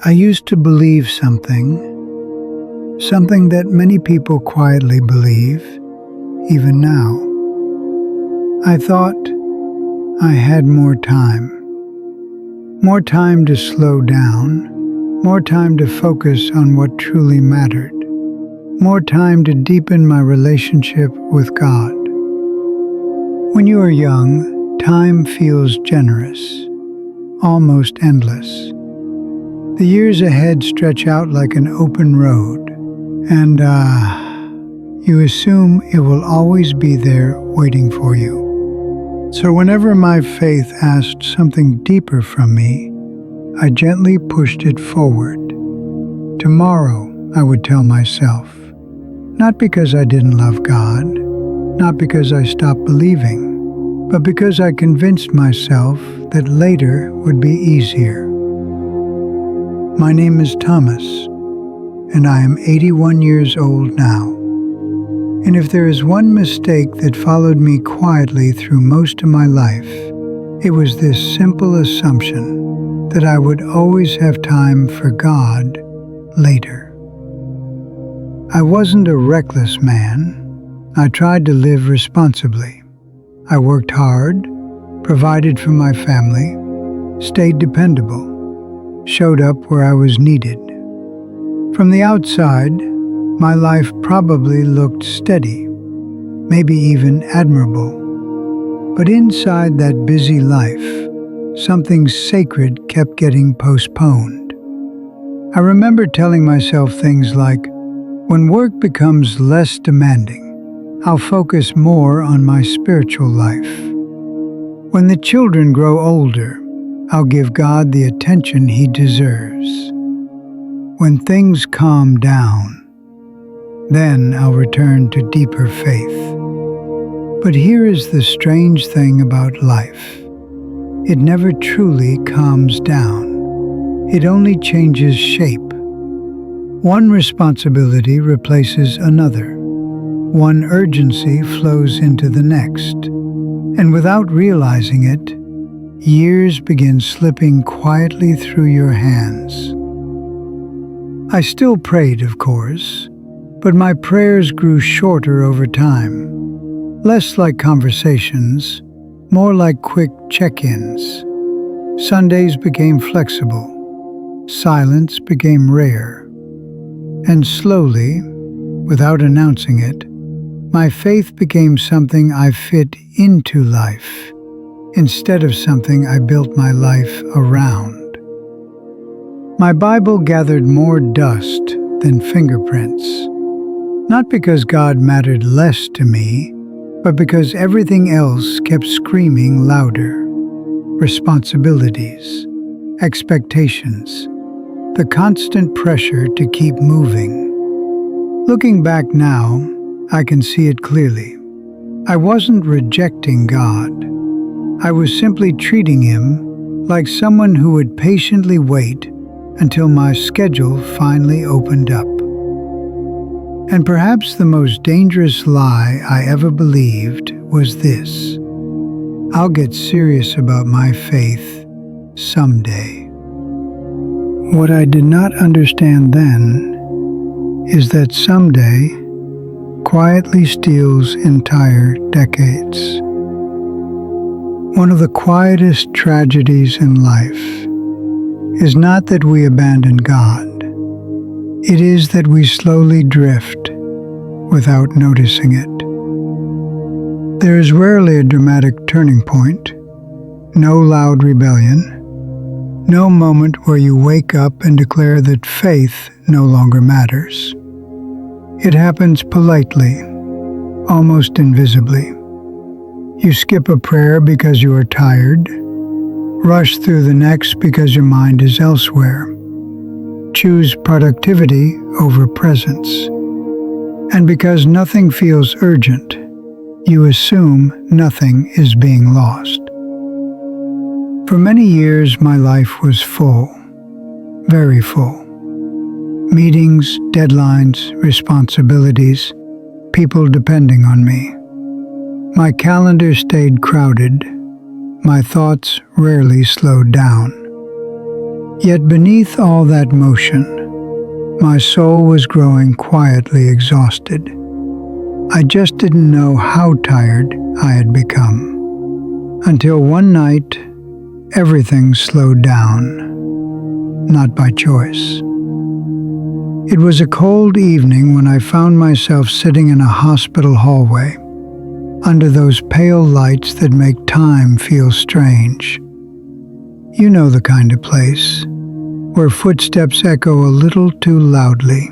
I used to believe something that many people quietly believe, even now. I thought I had more time to slow down, more time to focus on what truly mattered, more time to deepen my relationship with God. When you are young, time feels generous, almost endless. The years ahead stretch out like an open road, and you assume it will always be there waiting for you. So whenever my faith asked something deeper from me, I gently pushed it forward. Tomorrow, I would tell myself, not because I didn't love God, not because I stopped believing, but because I convinced myself that later would be easier. My name is Thomas, and I am 81 years old now. And if there is one mistake that followed me quietly through most of my life, it was this simple assumption that I would always have time for God later. I wasn't a reckless man. I tried to live responsibly. I worked hard, provided for my family, stayed dependable, showed up where I was needed. From the outside, my life probably looked steady, maybe even admirable. But inside that busy life, something sacred kept getting postponed. I remember telling myself things like, when work becomes less demanding, I'll focus more on my spiritual life. When the children grow older, I'll give God the attention He deserves. When things calm down, then I'll return to deeper faith. But here is the strange thing about life. It never truly calms down. It only changes shape. One responsibility replaces another. One urgency flows into the next. And without realizing it, years begin slipping quietly through your hands. I still prayed, of course, but my prayers grew shorter over time. Less like conversations, more like quick check-ins. Sundays became flexible. Silence became rare. And slowly, without announcing it, my faith became something I fit into life, instead of something I built my life around. My Bible gathered more dust than fingerprints, not because God mattered less to me, but because everything else kept screaming louder. Responsibilities, expectations, the constant pressure to keep moving. Looking back now, I can see it clearly. I wasn't rejecting God. I was simply treating Him like someone who would patiently wait until my schedule finally opened up. And perhaps the most dangerous lie I ever believed was this: I'll get serious about my faith someday. What I did not understand then is that someday quietly steals entire decades. One of the quietest tragedies in life is not that we abandon God. It is that we slowly drift without noticing it. There is rarely a dramatic turning point, no loud rebellion, no moment where you wake up and declare that faith no longer matters. It happens politely, almost invisibly. You skip a prayer because you are tired, rush through the next because your mind is elsewhere, choose productivity over presence. And because nothing feels urgent, you assume nothing is being lost. For many years, my life was full, very full. Meetings, deadlines, responsibilities, people depending on me. My calendar stayed crowded. My thoughts rarely slowed down. Yet beneath all that motion, my soul was growing quietly exhausted. I just didn't know how tired I had become. Until one night, everything slowed down, not by choice. It was a cold evening when I found myself sitting in a hospital hallway, under those pale lights that make time feel strange. You know the kind of place, where footsteps echo a little too loudly,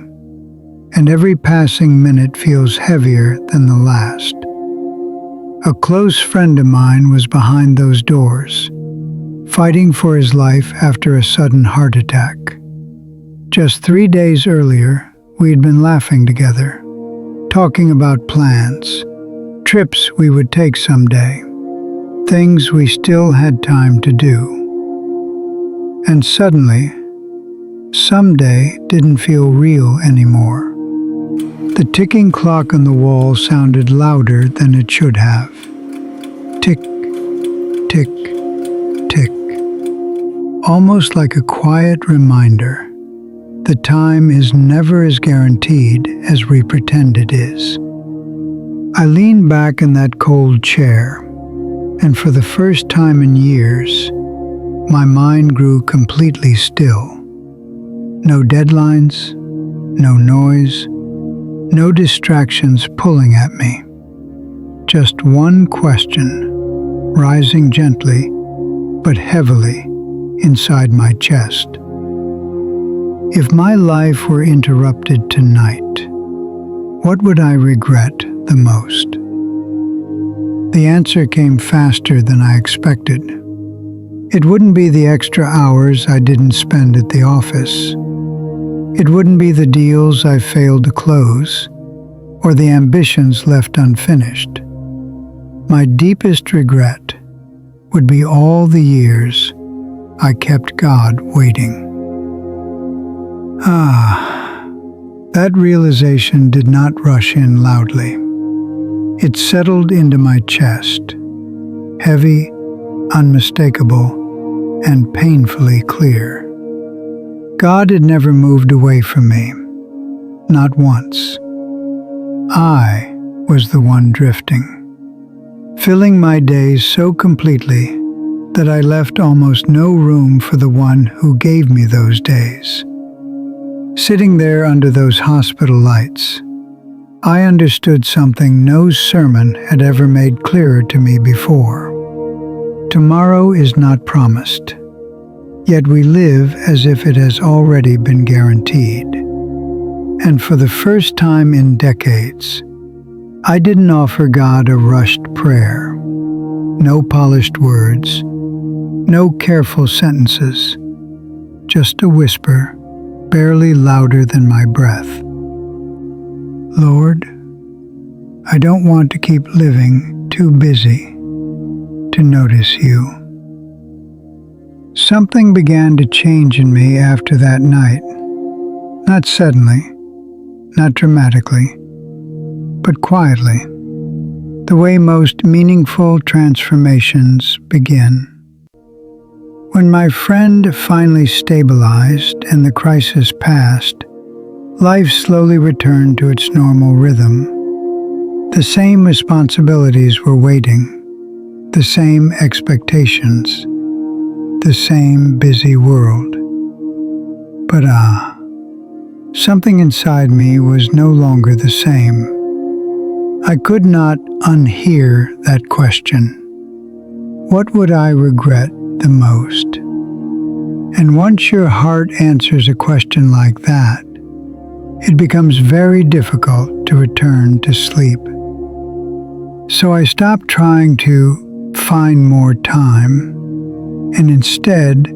and every passing minute feels heavier than the last. A close friend of mine was behind those doors, fighting for his life after a sudden heart attack. Just 3 days earlier, we had been laughing together, talking about plans, trips we would take someday, things we still had time to do. And suddenly, someday didn't feel real anymore. The ticking clock on the wall sounded louder than it should have. Tick, tick, tick. Almost like a quiet reminder that time is never as guaranteed as we pretend it is. I leaned back in that cold chair, and for the first time in years, my mind grew completely still. No deadlines, no noise, no distractions pulling at me. Just one question, rising gently but heavily inside my chest. If my life were interrupted tonight, what would I regret the most? The answer came faster than I expected. It wouldn't be the extra hours I didn't spend at the office. It wouldn't be the deals I failed to close, or the ambitions left unfinished. My deepest regret would be all the years I kept God waiting. That realization did not rush in loudly. It settled into my chest, heavy, unmistakable, and painfully clear. God had never moved away from me, not once. I was the one drifting, filling my days so completely that I left almost no room for the one who gave me those days. Sitting there under those hospital lights, I understood something no sermon had ever made clearer to me before. Tomorrow is not promised, yet we live as if it has already been guaranteed. And for the first time in decades, I didn't offer God a rushed prayer. No polished words, no careful sentences, just a whisper, barely louder than my breath. Lord, I don't want to keep living too busy to notice you. Something began to change in me after that night. Not suddenly, not dramatically, but quietly, the way most meaningful transformations begin. When my friend finally stabilized and the crisis passed, life slowly returned to its normal rhythm. The same responsibilities were waiting, the same expectations, the same busy world. But something inside me was no longer the same. I could not unhear that question. What would I regret the most? And once your heart answers a question like that, it becomes very difficult to return to sleep. So I stopped trying to find more time, and instead,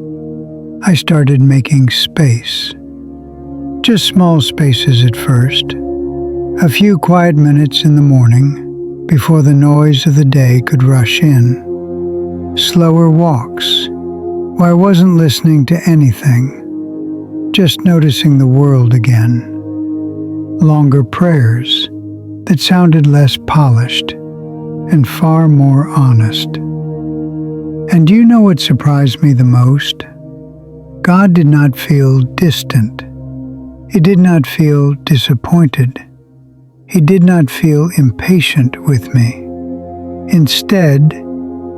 I started making space. Just small spaces at first. A few quiet minutes in the morning before the noise of the day could rush in. Slower walks where I wasn't listening to anything, just noticing the world again. Longer prayers that sounded less polished and far more honest. And do you know what surprised me the most? God did not feel distant. He did not feel disappointed. He did not feel impatient with me. Instead,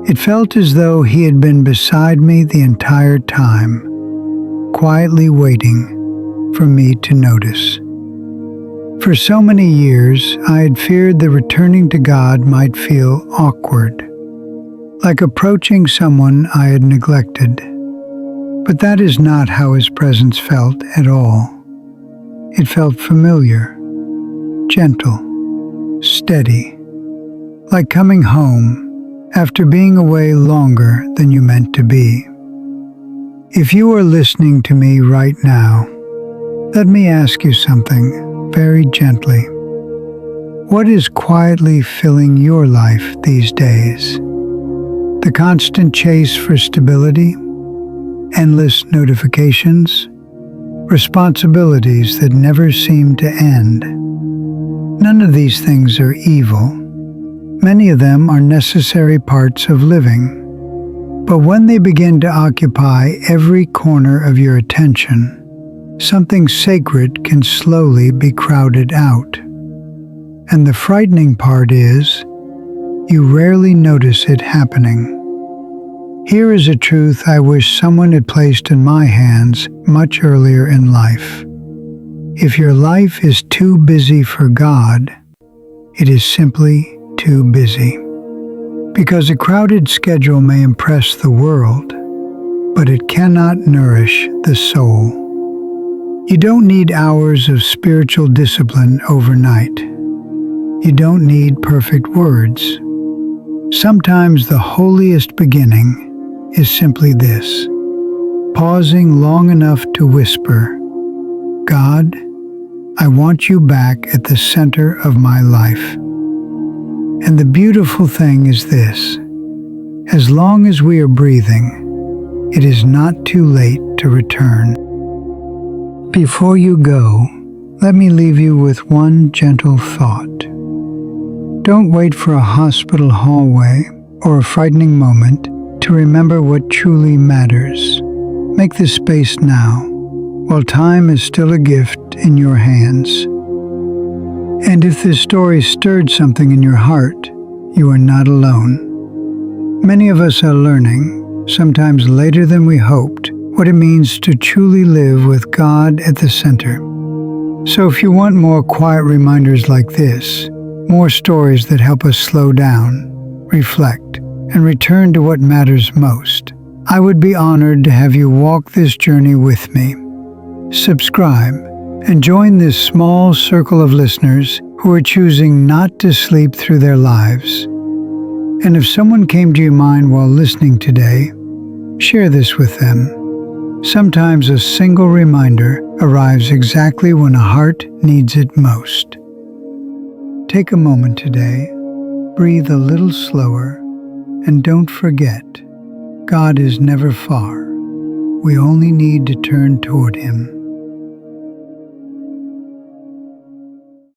it felt as though He had been beside me the entire time, quietly waiting for me to notice. For so many years, I had feared that returning to God might feel awkward, like approaching someone I had neglected. But that is not how His presence felt at all. It felt familiar, gentle, steady, like coming home after being away longer than you meant to be. If you are listening to me right now, let me ask you something very gently. What is quietly filling your life these days? The constant chase for stability, endless notifications, responsibilities that never seem to end. None of these things are evil. Many of them are necessary parts of living. But when they begin to occupy every corner of your attention, something sacred can slowly be crowded out. And the frightening part is, you rarely notice it happening. Here is a truth I wish someone had placed in my hands much earlier in life. If your life is too busy for God, it is simply too busy. Because a crowded schedule may impress the world, but it cannot nourish the soul. You don't need hours of spiritual discipline overnight. You don't need perfect words. Sometimes the holiest beginning is simply this: pausing long enough to whisper, "God, I want you back at the center of my life." And the beautiful thing is this: as long as we are breathing, it is not too late to return. Before you go, let me leave you with one gentle thought. Don't wait for a hospital hallway or a frightening moment to remember what truly matters. Make the space now, while time is still a gift in your hands. And if this story stirred something in your heart, you are not alone. Many of us are learning, sometimes later than we hoped, what it means to truly live with God at the center. So if you want more quiet reminders like this, more stories that help us slow down, reflect, and return to what matters most, I would be honored to have you walk this journey with me. Subscribe and join this small circle of listeners who are choosing not to sleep through their lives. And if someone came to your mind while listening today, share this with them. Sometimes a single reminder arrives exactly when a heart needs it most. Take a moment today, breathe a little slower, and don't forget, God is never far. We only need to turn toward Him.